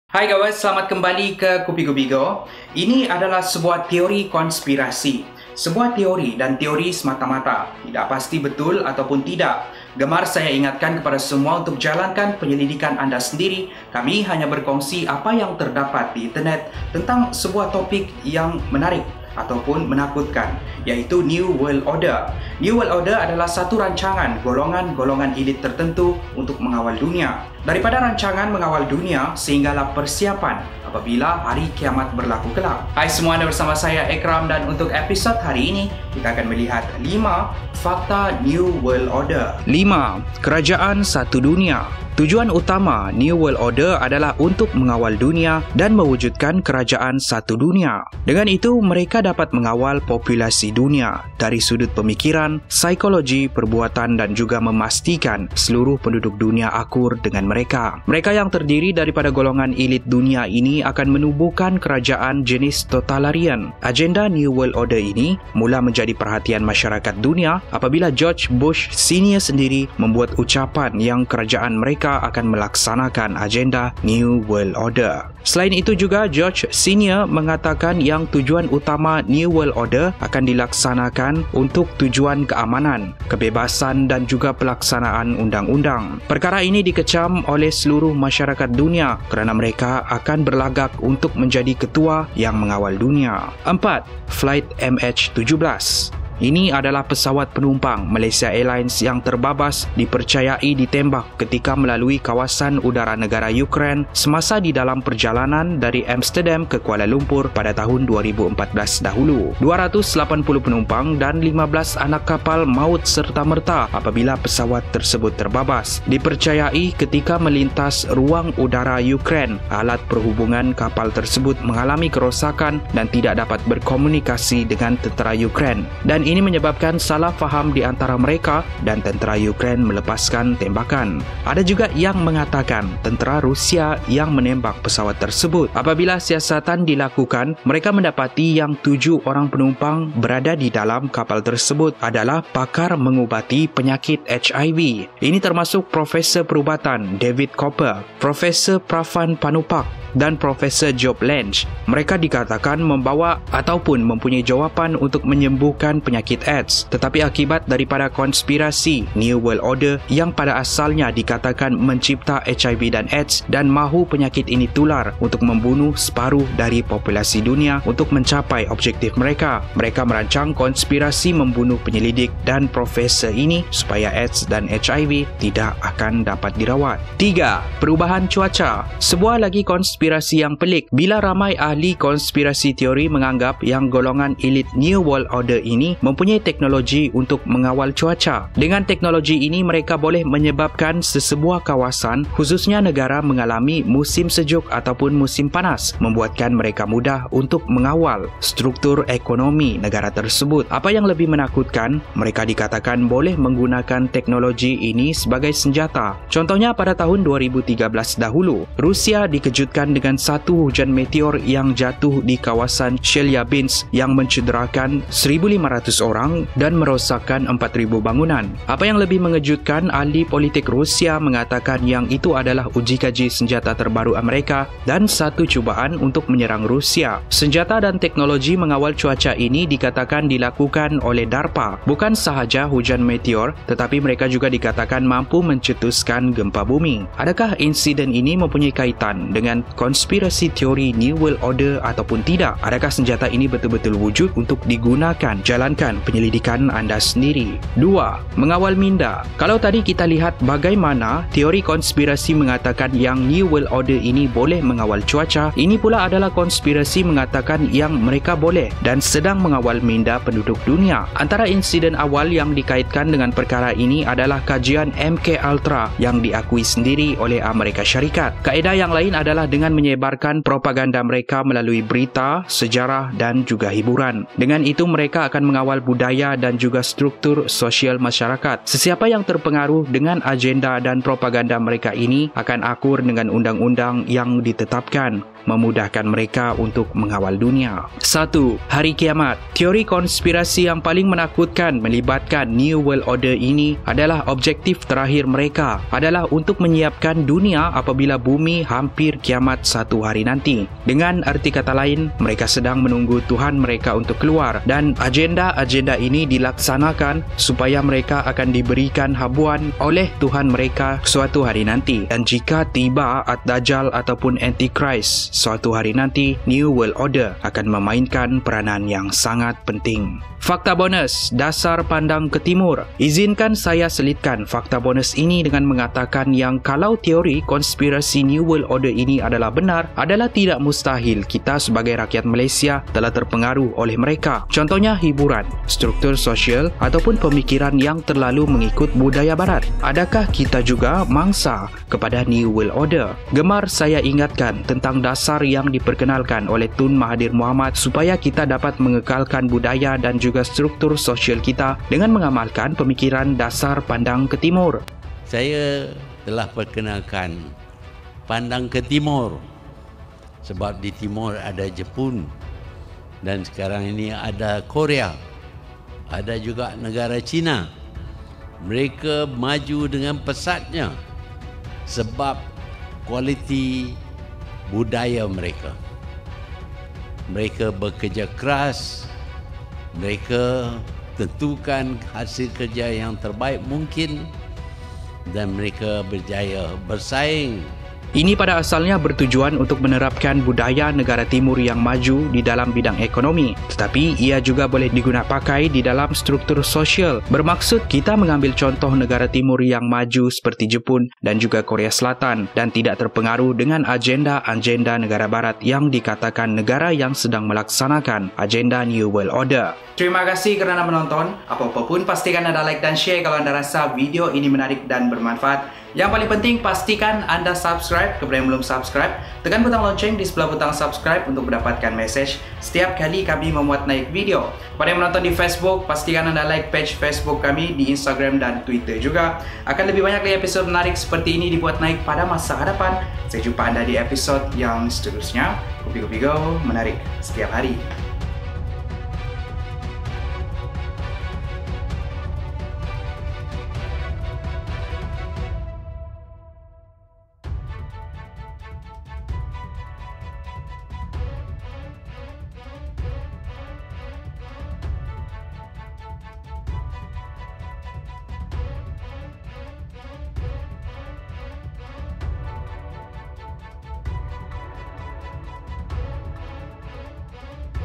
Hai guys, selamat kembali ke Kupigo Bigo. Ini adalah sebuah teori konspirasi. Sebuah teori dan teori semata-mata. Tidak pasti betul ataupun tidak. Gemar saya ingatkan kepada semua untuk jalankan penyelidikan anda sendiri. Kami hanya berkongsi apa yang terdapat di internet tentang sebuah topik yang menarik ataupun menakutkan, iaitu New World Order. New World Order adalah satu rancangan golongan-golongan elit tertentu untuk mengawal dunia. Daripada rancangan mengawal dunia sehinggalah persiapan apabila hari kiamat berlaku kelak. Hai semua, anda bersama saya Ekram, dan untuk episod hari ini kita akan melihat 5 fakta New World Order. 5. Kerajaan satu dunia. Tujuan utama New World Order adalah untuk mengawal dunia dan mewujudkan kerajaan satu dunia. Dengan itu, mereka dapat mengawal populasi dunia dari sudut pemikiran, psikologi, perbuatan dan juga memastikan seluruh penduduk dunia akur dengan mereka. Mereka yang terdiri daripada golongan elit dunia ini akan menubuhkan kerajaan jenis totalitarian. Agenda New World Order ini mula menjadi perhatian masyarakat dunia apabila George Bush Senior sendiri membuat ucapan yang kerajaan mereka akan melaksanakan agenda New World Order. Selain itu juga, George Senior mengatakan yang tujuan utama New World Order akan dilaksanakan untuk tujuan keamanan, kebebasan dan juga pelaksanaan undang-undang. Perkara ini dikecam oleh seluruh masyarakat dunia kerana mereka akan berlagak untuk menjadi ketua yang mengawal dunia. 4. Flight MH17. Ini adalah pesawat penumpang Malaysia Airlines yang terbabas dipercayai ditembak ketika melalui kawasan udara negara Ukraine semasa di dalam perjalanan dari Amsterdam ke Kuala Lumpur pada tahun 2014 dahulu. 280 penumpang dan 15 anak kapal maut serta-merta apabila pesawat tersebut terbabas. Dipercayai ketika melintas ruang udara Ukraine, alat perhubungan kapal tersebut mengalami kerosakan dan tidak dapat berkomunikasi dengan tentera Ukraine. Dan ini menyebabkan salah faham di antara mereka dan tentera Ukraine melepaskan tembakan. Ada juga yang mengatakan tentera Rusia yang menembak pesawat tersebut. Apabila siasatan dilakukan, mereka mendapati yang 7 orang penumpang berada di dalam kapal tersebut adalah pakar mengubati penyakit HIV. Ini termasuk Profesor Perubatan David Cooper, Profesor Prafan Panupak dan Profesor Job Lange. Mereka dikatakan membawa ataupun mempunyai jawapan untuk menyembuhkan penyakit AIDS, tetapi akibat daripada konspirasi New World Order yang pada asalnya dikatakan mencipta HIV dan AIDS dan mahu penyakit ini tular untuk membunuh separuh dari populasi dunia untuk mencapai objektif mereka. Mereka merancang konspirasi membunuh penyelidik dan profesor ini supaya AIDS dan HIV tidak akan dapat dirawat. 3. Perubahan cuaca. Sebuah lagi konspirasi yang pelik bila ramai ahli konspirasi teori menganggap yang golongan elit New World Order ini mempunyai teknologi untuk mengawal cuaca. Dengan teknologi ini, mereka boleh menyebabkan sesebuah kawasan, khususnya negara, mengalami musim sejuk ataupun musim panas, membuatkan mereka mudah untuk mengawal struktur ekonomi negara tersebut. Apa yang lebih menakutkan, mereka dikatakan boleh menggunakan teknologi ini sebagai senjata. Contohnya pada tahun 2013 dahulu, Rusia dikejutkan dengan satu hujan meteor yang jatuh di kawasan Chelyabinsk yang mencederakan 1,500 orang dan merosakkan 4,000 bangunan. Apa yang lebih mengejutkan, ahli politik Rusia mengatakan yang itu adalah uji kaji senjata terbaru Amerika dan satu cubaan untuk menyerang Rusia. Senjata dan teknologi mengawal cuaca ini dikatakan dilakukan oleh DARPA. Bukan sahaja hujan meteor, tetapi mereka juga dikatakan mampu mencetuskan gempa bumi. Adakah insiden ini mempunyai kaitan dengan konspirasi teori New World Order ataupun tidak? Adakah senjata ini betul-betul wujud untuk digunakan? Jalankan penyelidikan anda sendiri. 2. Mengawal minda. Kalau tadi kita lihat bagaimana teori konspirasi mengatakan yang New World Order ini boleh mengawal cuaca, ini pula adalah konspirasi mengatakan yang mereka boleh dan sedang mengawal minda penduduk dunia. Antara insiden awal yang dikaitkan dengan perkara ini adalah kajian MK Ultra yang diakui sendiri oleh Amerika Syarikat. Kaedah yang lain adalah dengan menyebarkan propaganda mereka melalui berita, sejarah dan juga hiburan. Dengan itu mereka akan mengawal budaya dan juga struktur sosial masyarakat. Sesiapa yang terpengaruh dengan agenda dan propaganda mereka ini akan akur dengan undang-undang yang ditetapkan, memudahkan mereka untuk mengawal dunia. 1. Hari kiamat. Teori konspirasi yang paling menakutkan melibatkan New World Order ini adalah objektif terakhir mereka adalah untuk menyiapkan dunia apabila bumi hampir kiamat kiamat satu hari nanti. Dengan arti kata lain, mereka sedang menunggu Tuhan mereka untuk keluar dan agenda-agenda ini dilaksanakan supaya mereka akan diberikan habuan oleh Tuhan mereka suatu hari nanti. Dan jika tiba Ad-Dajjal ataupun Antichrist suatu hari nanti, New World Order akan memainkan peranan yang sangat penting. Fakta bonus, dasar pandang ke timur. Izinkan saya selitkan fakta bonus ini dengan mengatakan yang kalau teori konspirasi New World Order ini adalah benar, adalah tidak mustahil kita sebagai rakyat Malaysia telah terpengaruh oleh mereka. Contohnya hiburan, struktur sosial ataupun pemikiran yang terlalu mengikut budaya barat. Adakah kita juga mangsa kepada New World Order? Gemar saya ingatkan tentang dasar yang diperkenalkan oleh Tun Mahathir Mohamad supaya kita dapat mengekalkan budaya dan juga struktur sosial kita dengan mengamalkan pemikiran dasar pandang ke timur. Saya telah perkenalkan pandang ke timur sebab di timur ada Jepun dan sekarang ini ada Korea, ada juga negara China. Mereka maju dengan pesatnya sebab kualiti budaya mereka. Mereka bekerja keras, mereka tentukan hasil kerja yang terbaik mungkin dan mereka berjaya bersaing. Ini pada asalnya bertujuan untuk menerapkan budaya negara timur yang maju di dalam bidang ekonomi, tetapi ia juga boleh digunakan pakai di dalam struktur sosial. Bermaksud kita mengambil contoh negara timur yang maju seperti Jepun dan juga Korea Selatan dan tidak terpengaruh dengan agenda-agenda negara barat yang dikatakan negara yang sedang melaksanakan agenda New World Order. Terima kasih kerana menonton. Apa-apa pun pastikan anda like dan share kalau anda rasa video ini menarik dan bermanfaat. Yang paling penting pastikan anda subscribe kepada yang belum subscribe. Tekan butang lonceng di sebelah butang subscribe untuk mendapatkan mesej setiap kali kami memuat naik video. Kepada yang menonton di Facebook, pastikan anda like page Facebook kami, di Instagram dan Twitter juga. Akan lebih banyak lagi episod menarik seperti ini dibuat naik pada masa hadapan. Saya jumpa anda di episod yang seterusnya. Kopi Kopi Go menarik setiap hari.